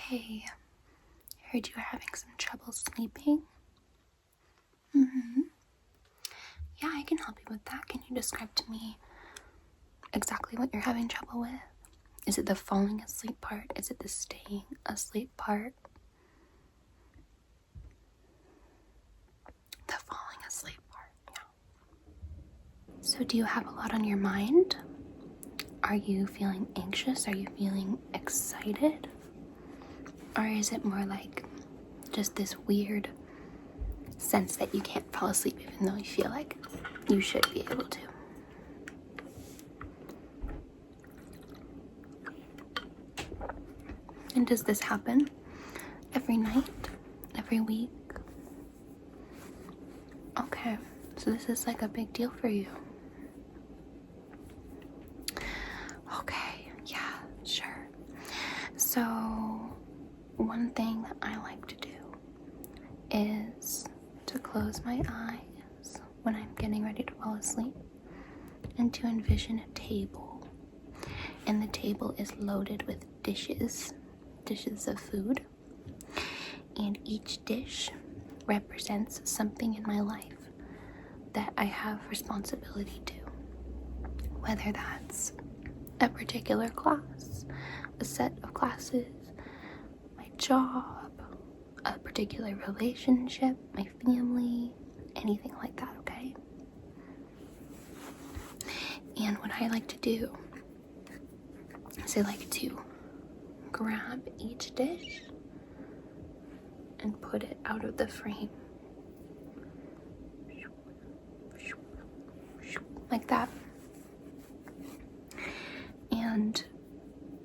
Okay. I heard you were having some trouble sleeping. Yeah, I can help you with that. Can you describe to me exactly what you're having trouble with? Is it the falling asleep part? Is it the staying asleep part? The falling asleep part, yeah. So do you have a lot on your mind? Are you feeling anxious? Are you feeling excited? Or is it more like just this weird sense that you can't fall asleep even though you feel like you should be able to? And does this happen every night? Every week? Okay, so this is like a big deal for you. Okay, yeah, sure. So one thing that I like to do is to close my eyes when I'm getting ready to fall asleep and to envision a table. And the table is loaded with dishes of food. And each dish represents something in my life that I have responsibility to. Whether that's a particular class, a set of classes, my job, a particular relationship, my family, anything like that, okay? And what I like to do is I like to grab each dish and put it out of the frame. Like that. And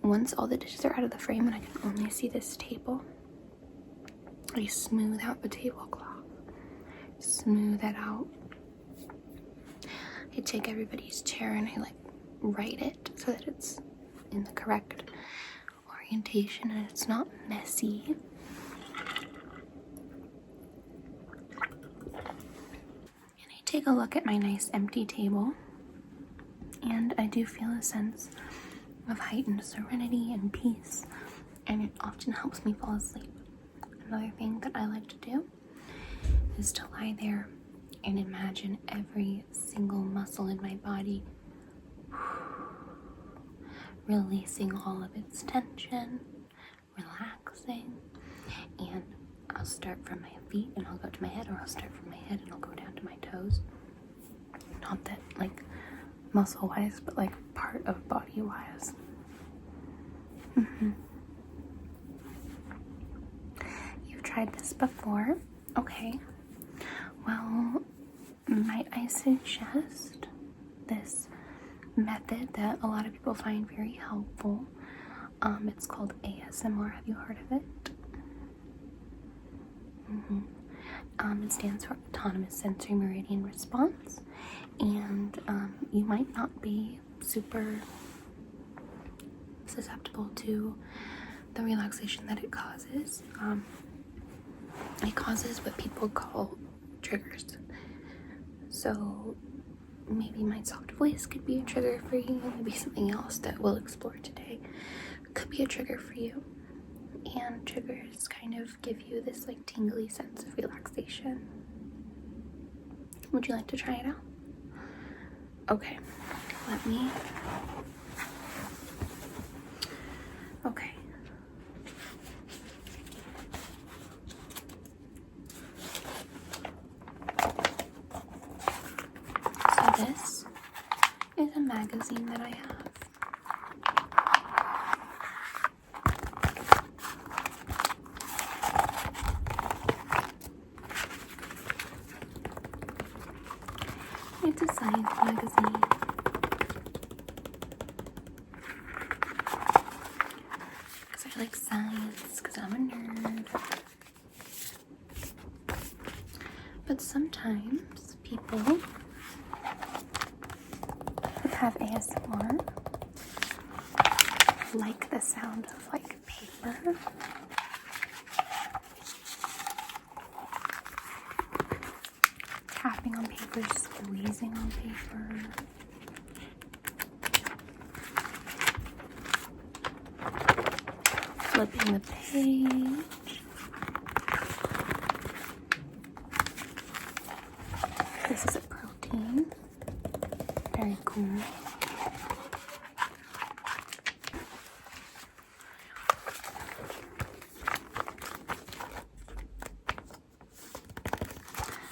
once all the dishes are out of the frame and I can only see this table, I smooth out the tablecloth. Smooth it out. I take everybody's chair and I write it so that it's in the correct orientation and it's not messy. And I take a look at my nice empty table and I do feel a sense of heightened serenity and peace, and it often helps me fall asleep. Another thing that I like to do is to lie there and imagine every single muscle in my body releasing all of its tension, relaxing, and I'll start from my feet and I'll go to my head, or I'll start from my head and I'll go down to my toes. Not that muscle wise, but part of body wise. You've tried this before? Okay. Well, might I suggest this method that a lot of people find very helpful? It's called ASMR. Have you heard of it? It stands for Autonomous Sensory Meridian Response, and you might not be super susceptible to the relaxation that it causes. It causes what people call triggers. So maybe my soft voice could be a trigger for you. Maybe something else that we'll explore today could be a trigger for you. And triggers kind of give you this tingly sense of relaxation. Would you like to try it out? Okay, okay. So this is a magazine that I have. It's a science magazine. Because I like science, because I'm a nerd. But sometimes people who have ASMR like the sound of paper. Tapping on paper, squeezing on paper. flipping the page. This is a protein. Very cool.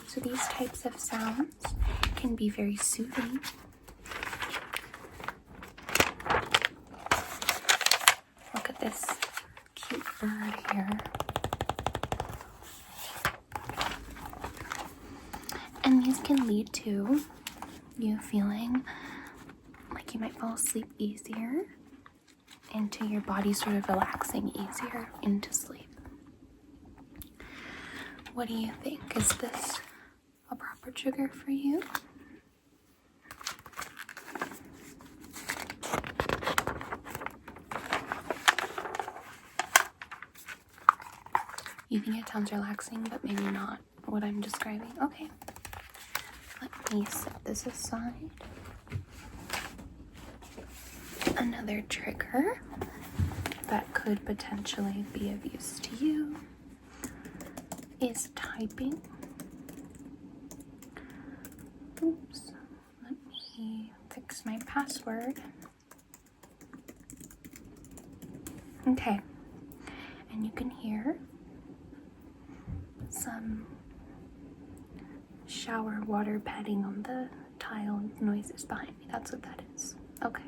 So these types of sounds can be very soothing. Look at this cute bird here. And these can lead to you feeling like you might fall asleep easier, and to your body sort of relaxing easier into sleep. What do you think? Is this a proper trigger for you? You think it sounds relaxing, but maybe not what I'm describing? Okay. Let me set this aside. Another trigger that could potentially be of use to you is typing. Oops. Let me fix my password. Okay. And you can hear some shower water padding on the tile noises behind me. That's what that is. Okay,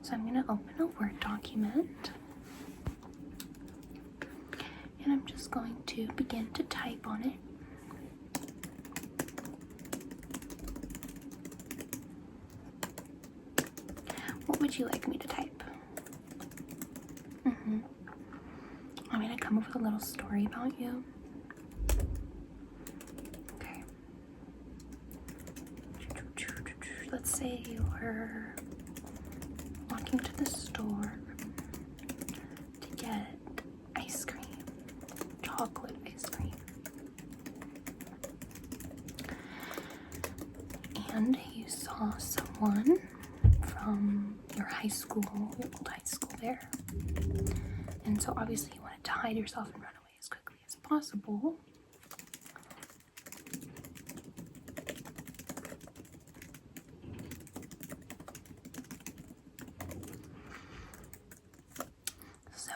so I'm going to open a Word document, and I'm just going to begin to type on it. What would you like me to type? I'm going to come up with a little story about you. Let's say you were walking to the store to get ice cream, chocolate ice cream. And you saw someone from your high school, your old high school there. And so obviously you wanted to hide yourself and run away as quickly as possible.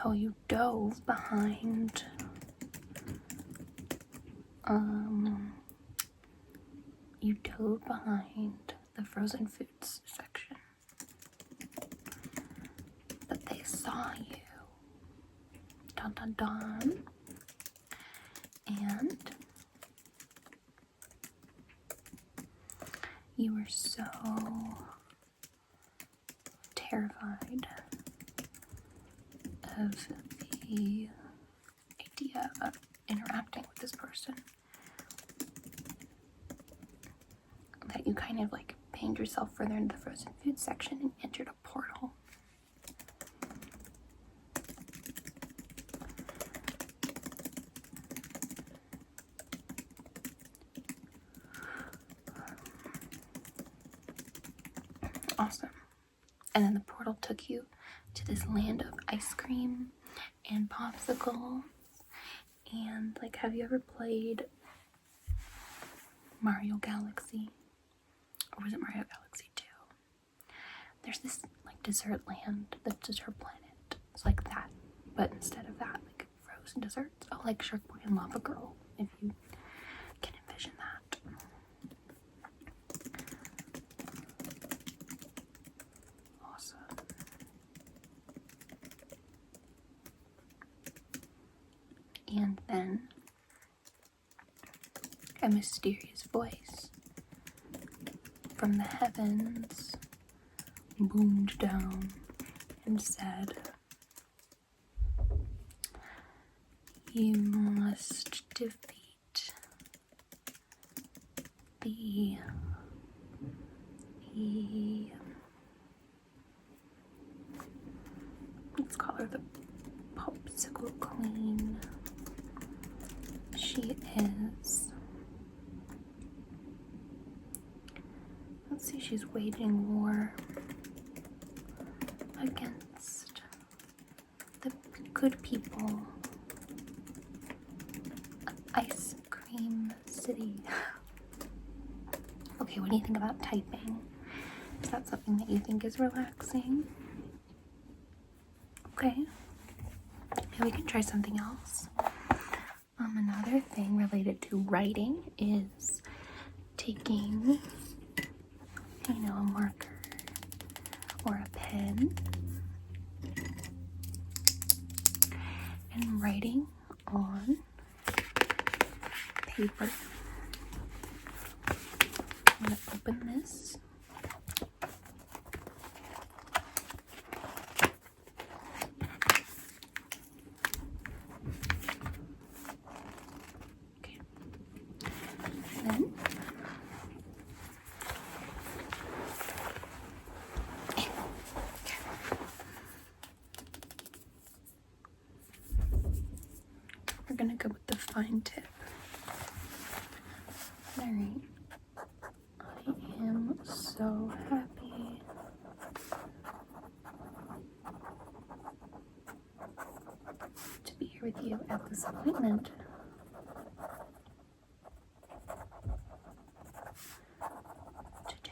So you dove behind the frozen foods section. But they saw you. Dun dun dun. And you were so terrified of the idea of interacting with this person that you kind of like banged yourself further into the frozen food section and entered a portal. Awesome. And then the portal took you to this land of ice cream and popsicles. And like, have you ever played Mario Galaxy? Or was it Mario Galaxy 2? There's this like dessert land, the dessert planet. It's like that, but instead of that, like frozen desserts. Oh, like Shark Boy and Lava Girl, if you can envision that. Awesome. And then a mysterious voice from the heavens boomed down and said, "You must defeat the let's call her the Popsicle Queen. She is, let's see, she's waging war against the Good people. Ice cream city. Okay, what do you think about typing? Is that something that you think is relaxing? Okay. Maybe we can try something else. Another thing related to writing is taking, a marker or a pen and writing on paper. I'm going to open this. Okay. Then we're going to go with the fine tip. Alright. I am so happy to be here with you at this appointment. Today.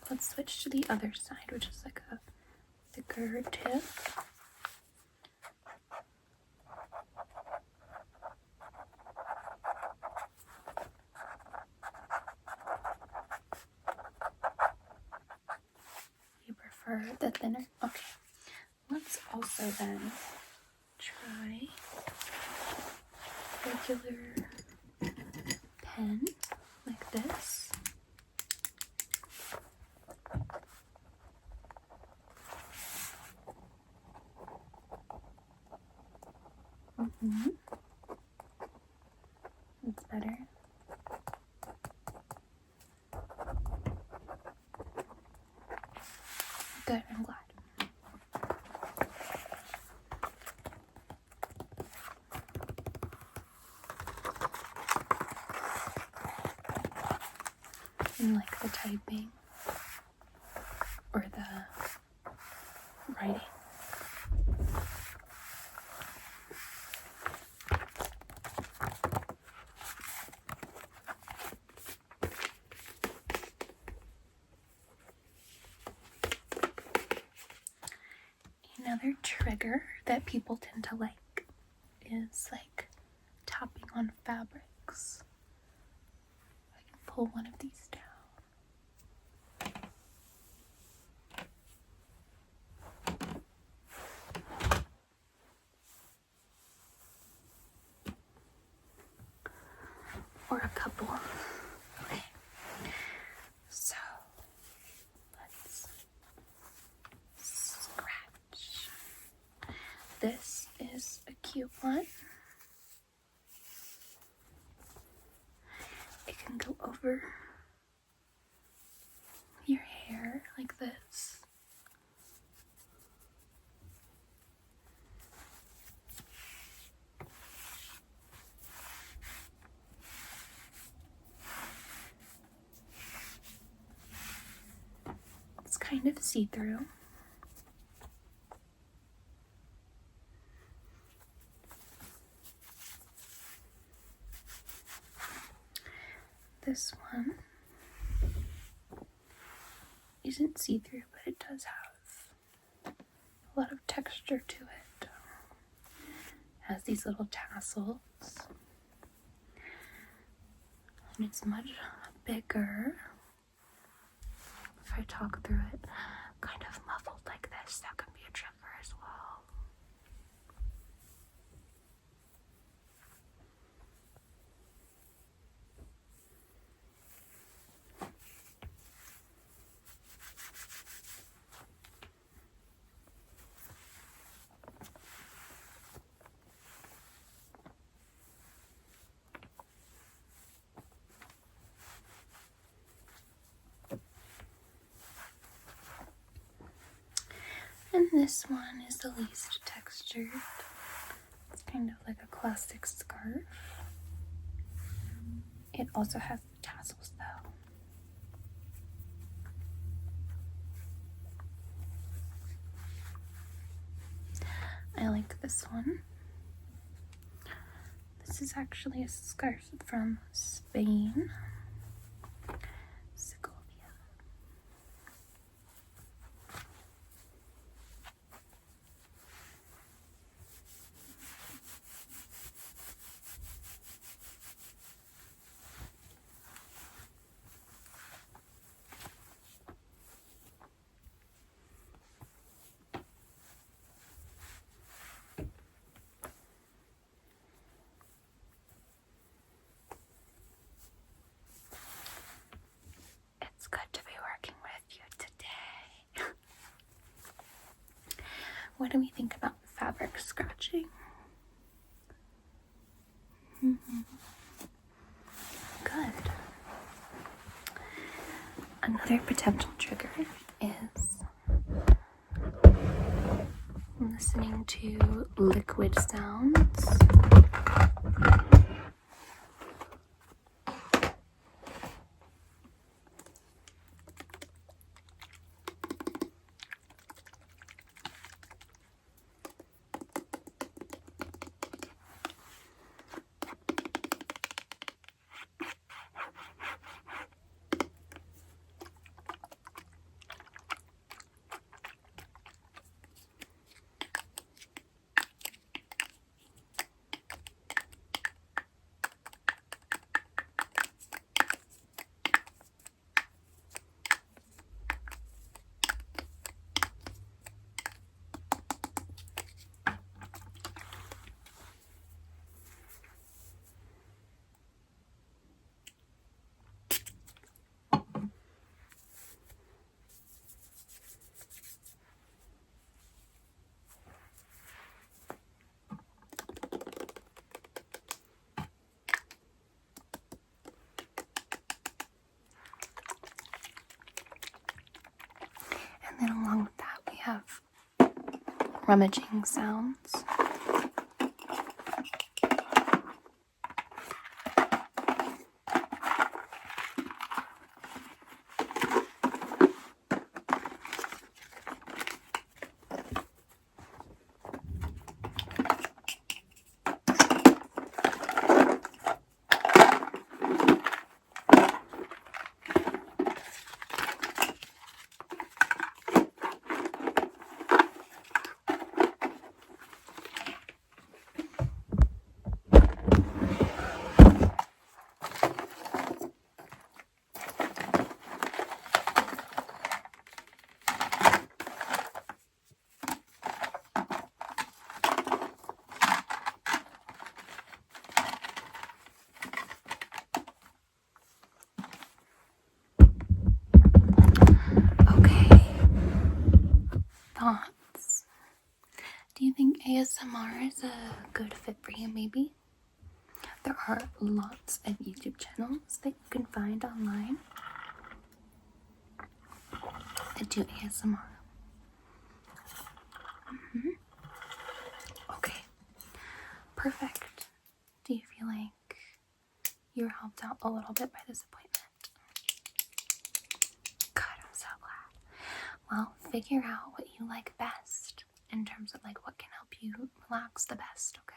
Let's switch to the other side, which is like a thicker tip. You prefer the thinner? Okay. Let's also then try regular pen like this. That's better. Good, I'm glad. You like the typing or the writing? Another trigger that people tend to like is like tapping on fabrics. I can pull one of these down. Or a couple. Okay. So let's scratch. This is a cute one. It can go over your hair like this. It's kind of see-through. This one isn't see-through, but it does have a lot of texture to it. It has these little tassels. And it's much bigger. If I talk through it, kind of muffled like this, that can be a trigger as well. And this one is the least textured. It's kind of like a classic scarf. It also has the tassels I like this one. This is actually a scarf from Spain. Segovia. It's good to be working with you today. What do we think about fabric scratching? Good. Another potential trigger is listening to liquid sounds. And then along with that, we have rummaging sounds. Thoughts? Do you think ASMR is a good fit for you, maybe? There are lots of YouTube channels that you can find online that do ASMR. Okay, perfect. Do you feel like you were helped out a little bit by this appointment? Good, I'm so glad. Well, figure out what you like best in terms of like what can help you relax the best, okay?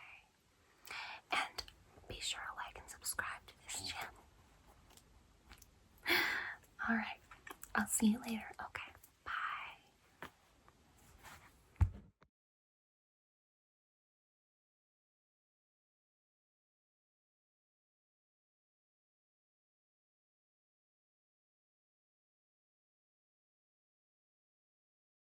And be sure to like and subscribe to this channel. Alright, I'll see you later.